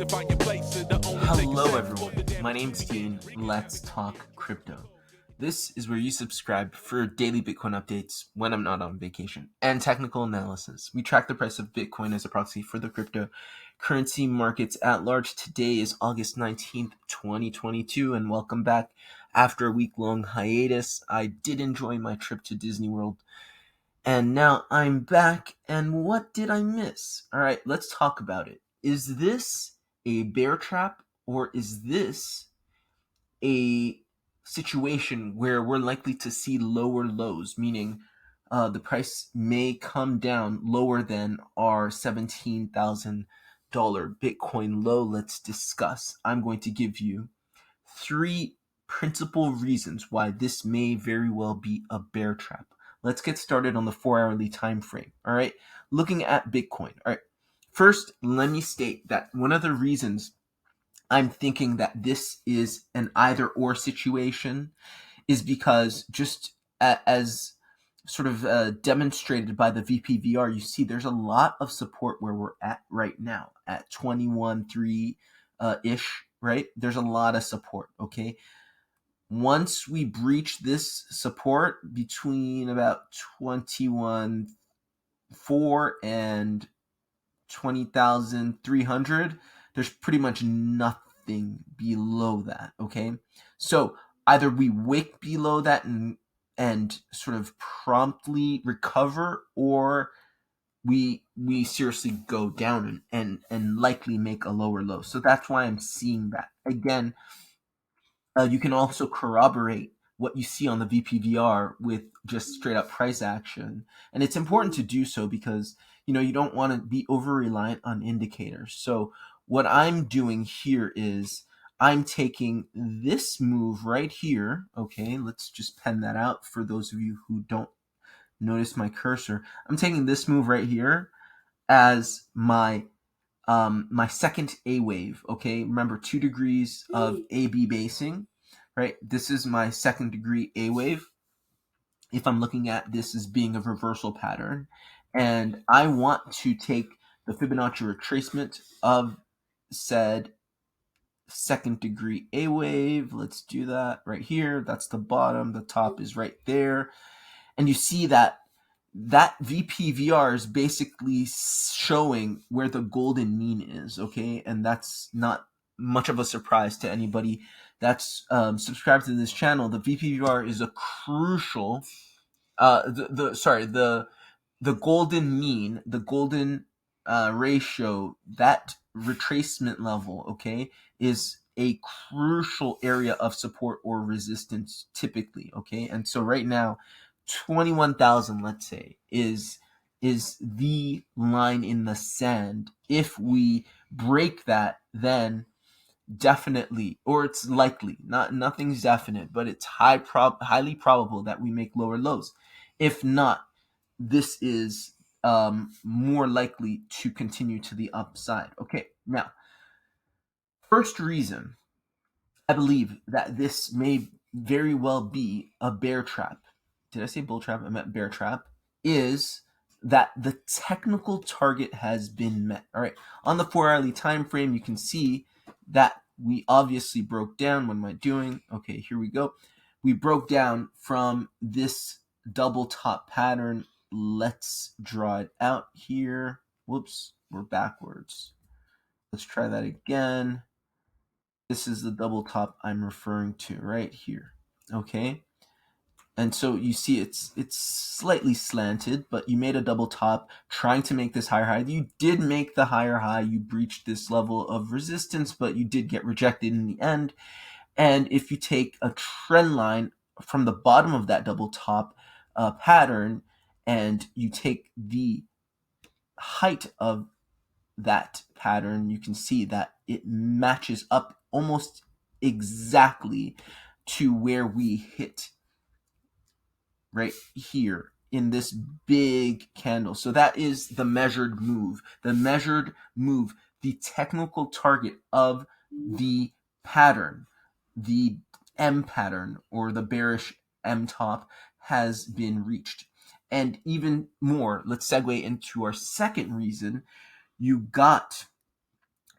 Hello, everyone. My name's Dean. Let's talk crypto. This is where you subscribe for daily Bitcoin updates when I'm not on vacation and technical analysis. We track the price of Bitcoin as a proxy for the cryptocurrency markets at large. Today is August 19th, 2022, and welcome back. After a week-long hiatus, I did enjoy my trip to Disney World, and now I'm back. And what did I miss? All right, let's talk about it. Is this a bear trap, or is this a situation where we're likely to see lower lows, meaning the price may come down lower than our $17,000 Bitcoin low? Let's discuss. I'm going to give you three principal reasons why this may very well be a bear trap. Let's get started on the 4-hourly time frame. All right, looking at Bitcoin. All right, first, let me state that one of the reasons I'm thinking that this is an either or situation is because just as sort of demonstrated by the VPVR, you see there's a lot of support where we're at right now at 21.3 ish, right? There's a lot of support, okay? Once we breach this support between about 21.4 and 20,300, there's pretty much nothing below that, okay? So either we wick below that and sort of promptly recover, or we seriously go down and likely make a lower low. So that's why I'm seeing that. Again, you can also corroborate what you see on the VPVR with just straight up price action. And it's important to do so because, you don't want to be over reliant on indicators. So what I'm doing here is I'm taking this move right here. Okay, let's just pen that out for those of you who don't notice my cursor. I'm taking this move right here as my second A wave. Okay, remember 2 degrees of AB basing, right? This is my second degree A wave. If I'm looking at this as being a reversal pattern, and I want to take the Fibonacci retracement of said second degree A wave. Let's do that right here. That's the bottom. The top is right there. And you see that VPVR is basically showing where the golden mean is, okay? And that's not much of a surprise to anybody that's subscribed to this channel. The VPVR is a crucial, the golden mean, the golden ratio, that retracement level, okay, is a crucial area of support or resistance typically, okay? And so right now, 21,000, let's say, is the line in the sand. If we break that, then definitely, or it's likely, nothing's definite, but it's highly probable that we make lower lows. If not, this is more likely to continue to the upside. Okay, now, first reason I believe that this may very well be a bear trap. Did I say bull trap? I meant bear trap. Is that the technical target has been met. All right. On the 4-hourly time frame, you can see that we obviously broke down. What am I doing? Okay, here we go. We broke down from this double top pattern. Let's draw it out here. Whoops, we're backwards. Let's try that again. This is the double top I'm referring to right here. Okay. And so you see it's slightly slanted, but you made a double top trying to make this higher high. You did make the higher high. You breached this level of resistance, but you did get rejected in the end. And if you take a trend line from the bottom of that double top pattern and you take the height of that pattern, you can see that it matches up almost exactly to where we hit right here in this big candle. So that is the measured move. The technical target of the pattern, the M pattern or the bearish M top, has been reached. And even more, let's segue into our second reason. You got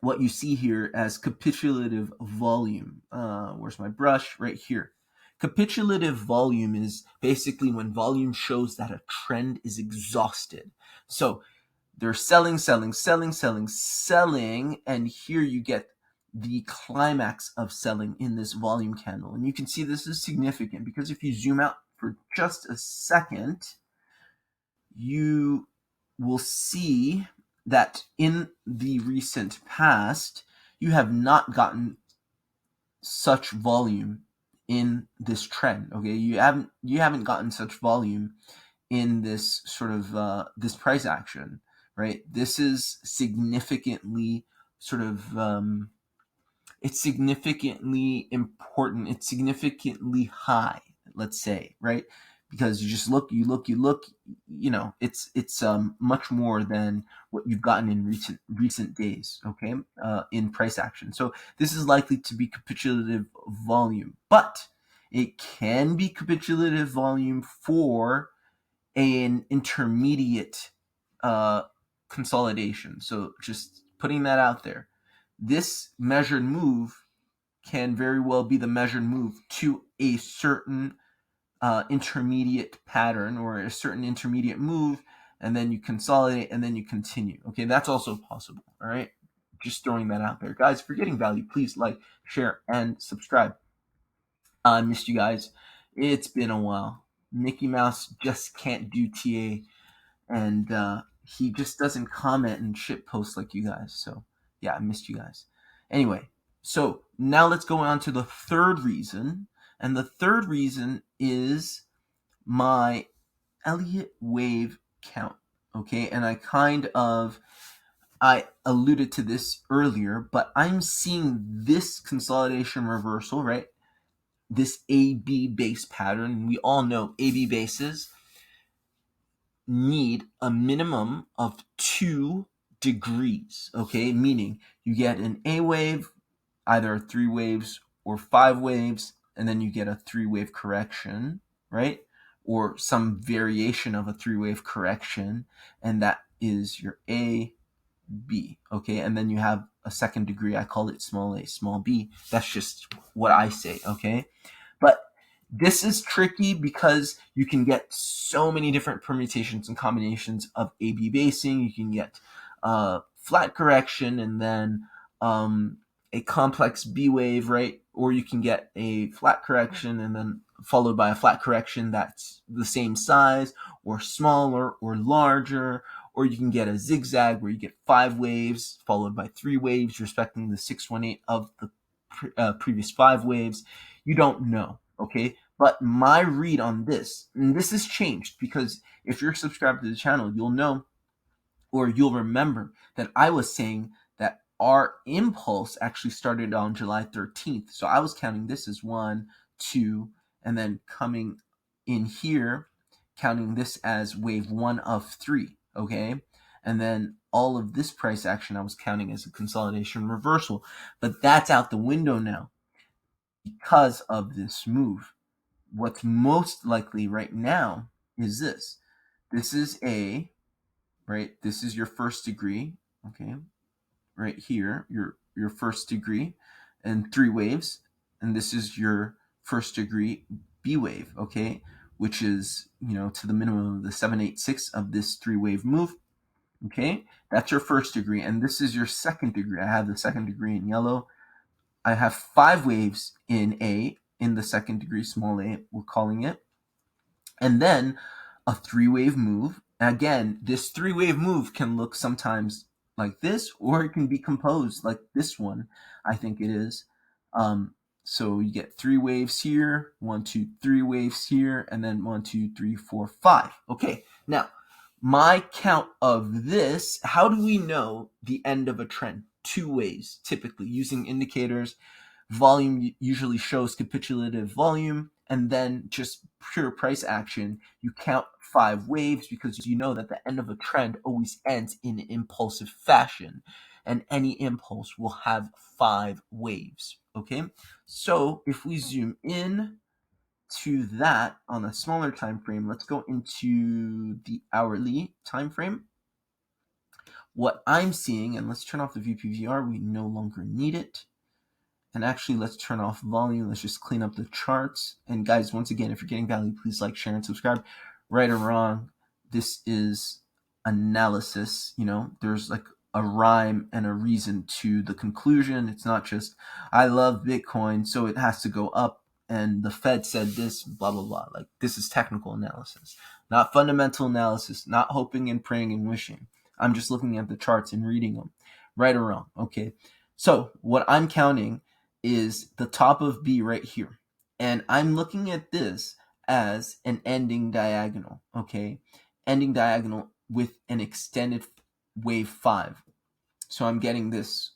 what you see here as capitulative volume. Where's my brush? Right here. Capitulative volume is basically when volume shows that a trend is exhausted. So they're selling, selling, selling, selling, selling, and here you get the climax of selling in this volume candle. And you can see this is significant because if you zoom out for just a second, you will see that in the recent past, you have not gotten such volume in this trend. Okay, you haven't gotten such volume in this sort of this price action, right? This is significantly sort of it's significantly important. It's significantly high, let's say, right? Because you just look, it's much more than what you've gotten in recent days, okay, in price action. So this is likely to be capitulative volume, but it can be capitulative volume for an intermediate consolidation. So just putting that out there. This measured move can very well be the measured move to a certain intermediate pattern or a certain intermediate move, and then you consolidate and then you continue. Okay, that's also possible. All right, just throwing that out there. Guys, if you're getting value, please like, share, and subscribe. I missed you guys. It's been a while. Mickey Mouse just can't do TA, and he just doesn't comment and shit post like you guys. So yeah, I missed you guys. Anyway, so now let's go on to the third reason, and the third reason is my Elliott Wave count. Okay, and I alluded to this earlier, but I'm seeing this consolidation reversal, right? This AB base pattern. We all know AB bases need a minimum of 2 degrees, okay? Meaning you get an A wave, either 3 waves or 5 waves, and then you get a 3-wave correction, right? Or some variation of a 3-wave correction, and that is your A, B, okay? And then you have a second degree. I call it small a, small b. That's just what I say, okay? But this is tricky because you can get so many different permutations and combinations of AB basing. You can get flat correction and then a complex B wave, right? Or you can get a flat correction and then followed by a flat correction that's the same size or smaller or larger. Or you can get a zigzag where you get 5 waves followed by 3 waves, respecting the 618 of the previous 5 waves. You don't know, okay? But my read on this, and this has changed because if you're subscribed to the channel, you'll know or you'll remember that I was saying that our impulse actually started on July 13th. So I was counting this as 1, 2, and then coming in here, counting this as wave 1 of 3, okay? And then all of this price action I was counting as a consolidation reversal. But that's out the window now because of this move. What's most likely right now is this. This is A, right? This is your first degree, okay? Right here, your first degree and 3 waves. And this is your first degree B wave, okay? Which is, to the minimum of the 786 of this 3-wave move, okay? That's your first degree. And this is your second degree. I have the second degree in yellow. I have 5 waves in A, in the second degree, small a, we're calling it. And then a 3-wave move. Again, this 3-wave move can look sometimes like this, or it can be composed like this one, I think it is. So you get 3 waves here, 1, 2, 3 waves here, and then 1, 2, 3, 4, 5. Okay, now my count of this, how do we know the end of a trend? 2 ways, typically, using indicators. Volume usually shows capitulative volume, and then just pure price action, you count 5 waves because you know that the end of a trend always ends in an impulsive fashion, and any impulse will have 5 waves, okay? So if we zoom in to that on a smaller time frame, let's go into the hourly time frame. what I'm seeing, and let's turn off the VPVR, we no longer need it. And actually, let's turn off volume. Let's just clean up the charts. And guys, once again, if you're getting value, please like, share, and subscribe. Right or wrong, this is analysis. You know, there's like a rhyme and a reason to the conclusion. It's not just, I love Bitcoin, so it has to go up, and the Fed said this, blah, blah, blah. Like, this is technical analysis, not fundamental analysis, not hoping and praying and wishing. I'm just looking at the charts and reading them. Right or wrong, okay? So what I'm counting is the top of B right here. And I'm looking at this as an ending diagonal, okay? Ending diagonal with an extended wave 5. So I'm getting this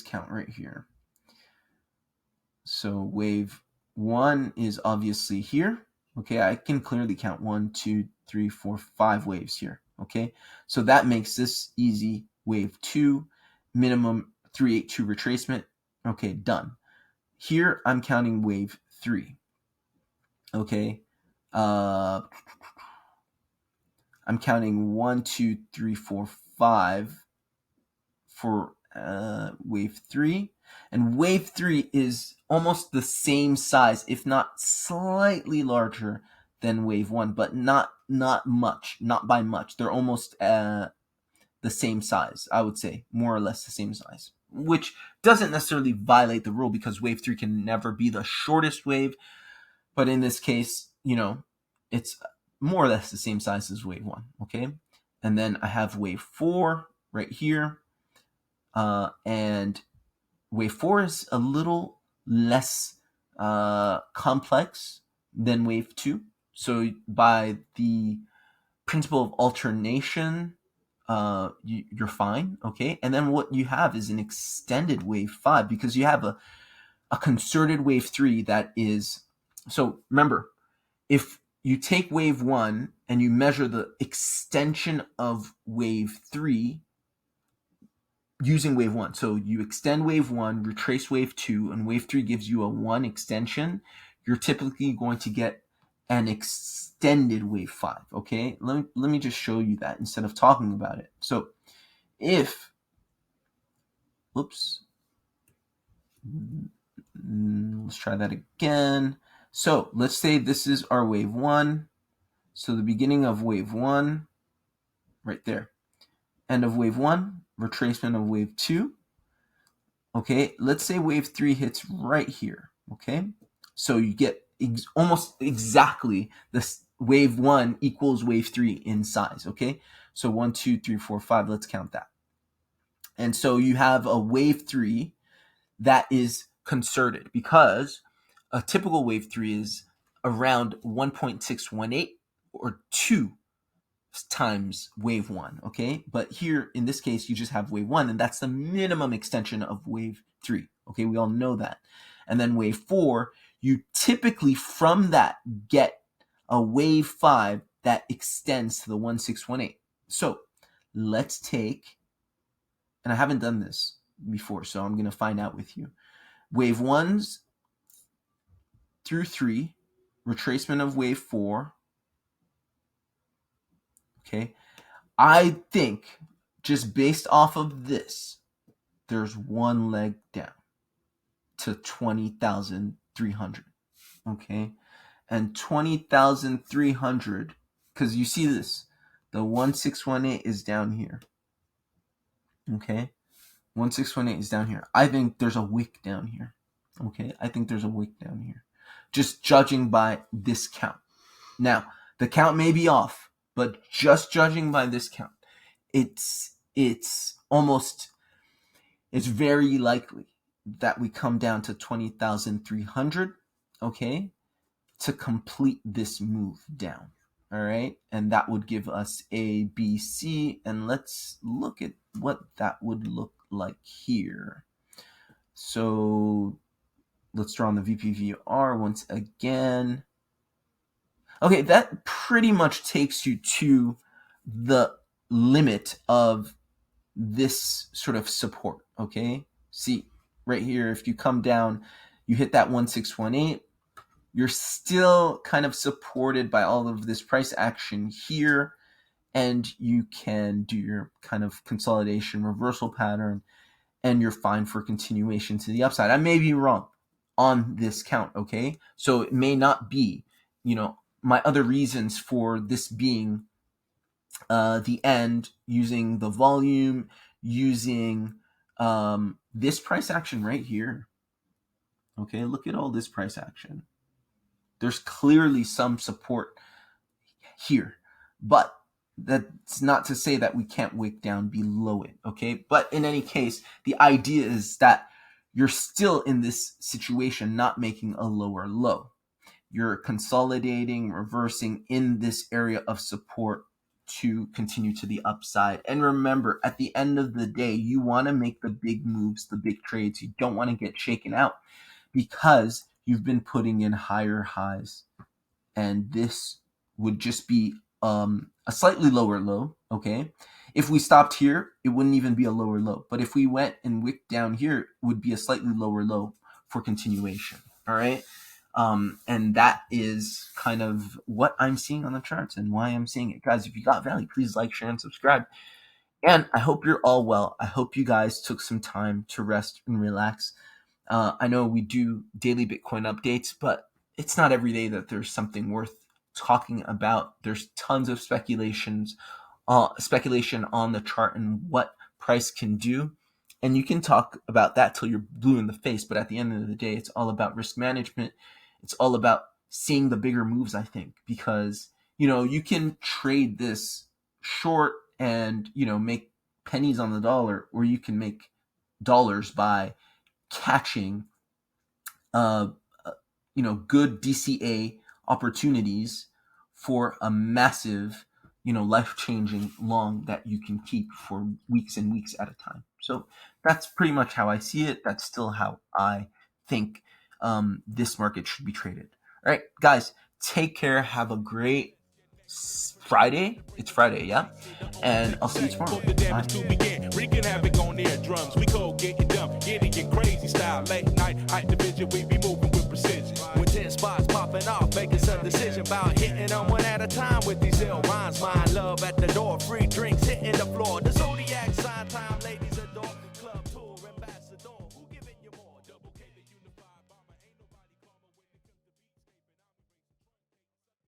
count right here. So wave 1 is obviously here. Okay, I can clearly count 1, 2, 3, 4, 5 waves here. Okay, so that makes this easy. Wave 2, minimum 382 retracement. Okay, done. Here I'm counting wave 3. Okay, I'm counting 1, 2, 3, 4, 5 for wave 3, and wave 3 is almost the same size, if not slightly larger than wave 1, but not much, not by much. They're almost the same size, I would say, more or less the same size, which doesn't necessarily violate the rule because wave 3 can never be the shortest wave, but in this case, you know, it's more or less the same size as wave 1, okay? And then I have wave 4 right here, and wave 4 is a little less complex than wave 2. So by the principle of alternation, you're fine, okay? And then what you have is an extended wave 5 because you have a concerted wave 3 that is, so remember, if you take wave 1 and you measure the extension of wave 3 using wave 1, so you extend wave 1, retrace wave 2, and wave 3 gives you a 1 extension, you're typically going to get an extended wave 5, okay? Let me just show you that instead of talking about it. So if, let's try that again. So let's say this is our wave 1. So the beginning of wave 1, right there. End of wave 1, retracement of wave 2. Okay, let's say wave 3 hits right here. Okay, so you get almost exactly this wave 1 equals wave 3 in size. Okay, so 1, 2, 3, 4, 5. Let's count that. And so you have a wave 3 that is concerted because a typical wave 3 is around 1.618 or 2 times wave 1, okay? But here, in this case, you just have wave 1, and that's the minimum extension of wave 3, okay? We all know that. And then wave 4, you typically, from that, get a wave 5 that extends to the 1618. So let's take, and I haven't done this before, so I'm going to find out with you. Wave 1s through 3, retracement of wave 4, okay? I think, just based off of this, there's one leg down to 20,300, okay? And 20,300, because you see this, the 1618 is down here, okay? 1618 is down here. I think there's a wick down here, okay? I think there's a wick down here, just judging by this count. Now, the count may be off, but just judging by this count, it's very likely that we come down to 20,300, okay, to complete this move down, all right? And that would give us A, B, C, and let's look at what that would look like here. So let's draw on the VPVR once again. Okay, that pretty much takes you to the limit of this sort of support, okay? See, right here, if you come down, you hit that 1618, you're still kind of supported by all of this price action here, and you can do your kind of consolidation reversal pattern, and you're fine for continuation to the upside. I may be wrong on this count, okay? So it may not be, my other reasons for this being the end, using the volume, using this price action right here. Okay, look at all this price action. There's clearly some support here, but that's not to say that we can't wick down below it, okay? But in any case, the idea is that you're still in this situation, not making a lower low. You're consolidating, reversing in this area of support to continue to the upside. And remember, at the end of the day, you want to make the big moves, the big trades. You don't want to get shaken out because you've been putting in higher highs. And this would just be a slightly lower low, okay? If we stopped here, it wouldn't even be a lower low. But if we went and wicked down here, it would be a slightly lower low for continuation, all right? And that is kind of what I'm seeing on the charts and why I'm seeing it. Guys, if you got value, please like, share, and subscribe. And I hope you're all well. I hope you guys took some time to rest and relax. I know we do daily Bitcoin updates, but it's not every day that there's something worth talking about. There's tons of speculation on the chart and what price can do. And you can talk about that till you're blue in the face. But at the end of the day, it's all about risk management. It's all about seeing the bigger moves, I think, because, you can trade this short and, make pennies on the dollar, or you can make dollars by catching, good DCA opportunities for a massive, life-changing long that you can keep for weeks and weeks at a time. So that's pretty much how I see it. That's still how I think this market should be traded. All right, guys, take care. Have a great Friday. It's Friday, yeah? And I'll see you tomorrow. Bye. Wreaking havoc on their drums. We go getting dumb, getting crazy style. Late night, high division, we be moving with precision. With 10 spots popping off, making some decision about hitting them one at a time with these ill rhymes. My love at the door, free